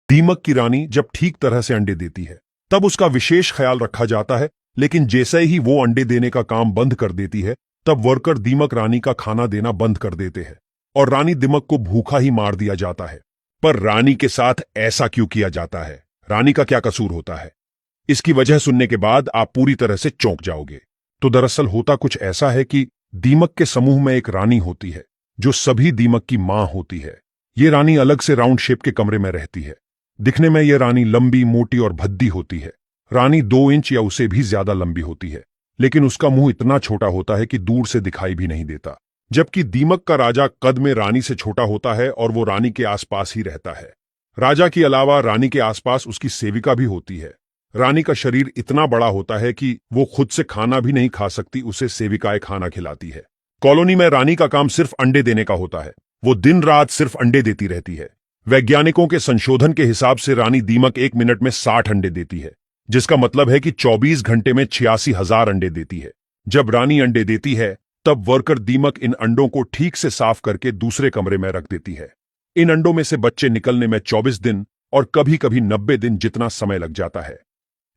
दीमक की रानी जब ठीक तरह से अंडे देती है तब उसका विशेष ख्याल रखा जाता है, लेकिन जैसे ही वो अंडे देने का काम बंद कर देती है तब वर्कर दीमक रानी का खाना देना बंद कर देते हैं और रानी दीमक को भूखा ही मार दिया जाता है। पर रानी के साथ ऐसा क्यों किया जाता है? रानी का क्या कसूर होता है? इसकी वजह सुनने के बाद आप पूरी तरह से चौंक जाओगे। तो दरअसल होता कुछ ऐसा है कि दीमक के समूह में एक रानी होती है जो सभी दीमक की मां होती है। ये रानी अलग से राउंड शेप के कमरे में रहती है। दिखने में यह रानी लंबी, मोटी और भद्दी होती है। रानी 2 इंच या उसे भी ज्यादा लंबी होती है, लेकिन उसका मुंह इतना छोटा होता है कि दूर से दिखाई भी नहीं देता। जबकि दीमक का राजा कद में रानी से छोटा होता है और वो रानी के आसपास ही रहता है। राजा के अलावा रानी के आसपास उसकी सेविका भी होती है। रानी का शरीर इतना बड़ा होता है कि वो खुद से खाना भी नहीं खा सकती, उसे सेविकाएं खाना खिलाती है। कॉलोनी में रानी का काम सिर्फ अंडे देने का होता है। वो दिन रात सिर्फ अंडे देती रहती है। वैज्ञानिकों के संशोधन के हिसाब से रानी दीमक 1 मिनट में 60 अंडे देती है, जिसका मतलब है कि 24 घंटे में 86,000 अंडे देती है। जब रानी अंडे देती है तब वर्कर दीमक इन अंडों को ठीक से साफ करके दूसरे कमरे में रख देती है। इन अंडों में से बच्चे निकलने में 24 दिन और कभी कभी 90 दिन जितना समय लग जाता है।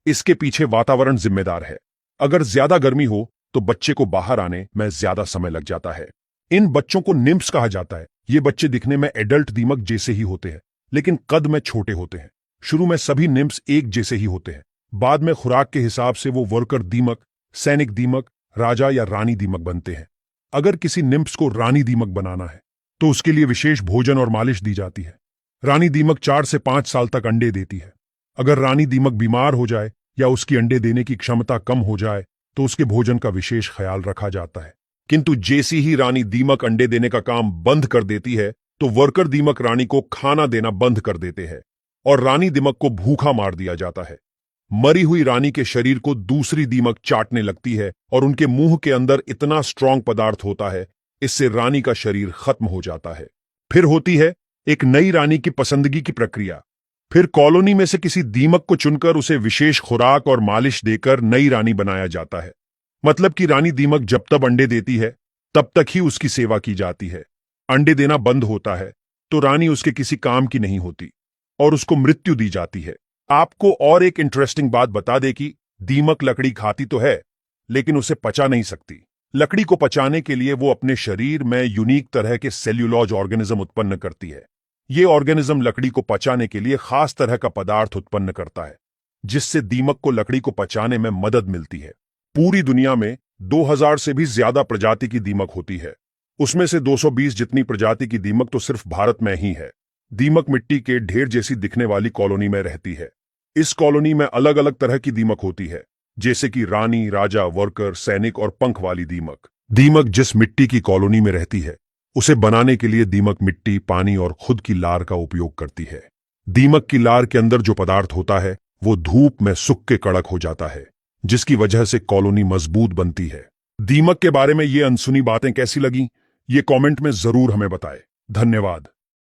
इसके पीछे वातावरण जिम्मेदार है। अगर ज्यादा गर्मी हो तो बच्चे को बाहर आने में ज्यादा समय लग जाता है। इन बच्चों को निम्फ्स कहा जाता है। ये बच्चे दिखने में एडल्ट दीमक जैसे ही होते हैं, लेकिन कद में छोटे होते हैं। शुरू में सभी निम्फ्स एक जैसे ही होते हैं। बाद में खुराक के हिसाब से वो वर्कर दीमक, सैनिक दीमक, राजा या रानी दीमक बनते हैं। अगर किसी निम्फ्स को रानी दीमक बनाना है तो उसके लिए विशेष भोजन और मालिश दी जाती है। रानी दीमक 4 से 5 साल तक अंडे देती है। अगर रानी दीमक बीमार हो जाए या उसकी अंडे देने की क्षमता कम हो जाए तो उसके भोजन का विशेष ख्याल रखा जाता है। किंतु जैसी ही रानी दीमक अंडे देने का काम बंद कर देती है तो वर्कर दीमक रानी को खाना देना बंद कर देते हैं और रानी दीमक को भूखा मार दिया जाता है। मरी हुई रानी के शरीर को दूसरी दीमक चाटने लगती है और उनके मुंह के अंदर इतना स्ट्रांग पदार्थ होता है, इससे रानी का शरीर खत्म हो जाता है। फिर होती है एक नई रानी की पसंदगी की प्रक्रिया। फिर कॉलोनी में से किसी दीमक को चुनकर उसे विशेष खुराक और मालिश देकर नई रानी बनाया जाता है। मतलब कि रानी दीमक जब तक अंडे देती है तब तक ही उसकी सेवा की जाती है। अंडे देना बंद होता है तो रानी उसके किसी काम की नहीं होती और उसको मृत्यु दी जाती है। आपको और एक इंटरेस्टिंग बात बता दे कि दीमक लकड़ी खाती तो है, लेकिन उसे पचा नहीं सकती। लकड़ी को पचाने के लिए वो अपने शरीर में यूनिक तरह के सेल्यूलोज ऑर्गेनिज्म उत्पन्न करती है। ये ऑर्गेनिज्म लकड़ी को पचाने के लिए खास तरह का पदार्थ उत्पन्न करता है, जिससे दीमक को लकड़ी को पचाने में मदद मिलती है। पूरी दुनिया में 2000 से भी ज्यादा प्रजाति की दीमक होती है। उसमें से 220 जितनी प्रजाति की दीमक तो सिर्फ भारत में ही है। दीमक मिट्टी के ढेर जैसी दिखने वाली कॉलोनी में रहती है। इस कॉलोनी में अलग अलग तरह की दीमक होती है, जैसे कि रानी, राजा, वर्कर, सैनिक और पंख वाली दीमक। दीमक जिस मिट्टी की कॉलोनी में रहती है उसे बनाने के लिए दीमक मिट्टी, पानी और खुद की लार का उपयोग करती है। दीमक की लार के अंदर जो पदार्थ होता है वो धूप में सूख के कड़क हो जाता है, जिसकी वजह से कॉलोनी मजबूत बनती है। दीमक के बारे में ये अनसुनी बातें कैसी लगी, ये कमेंट में जरूर हमें बताएं। धन्यवाद।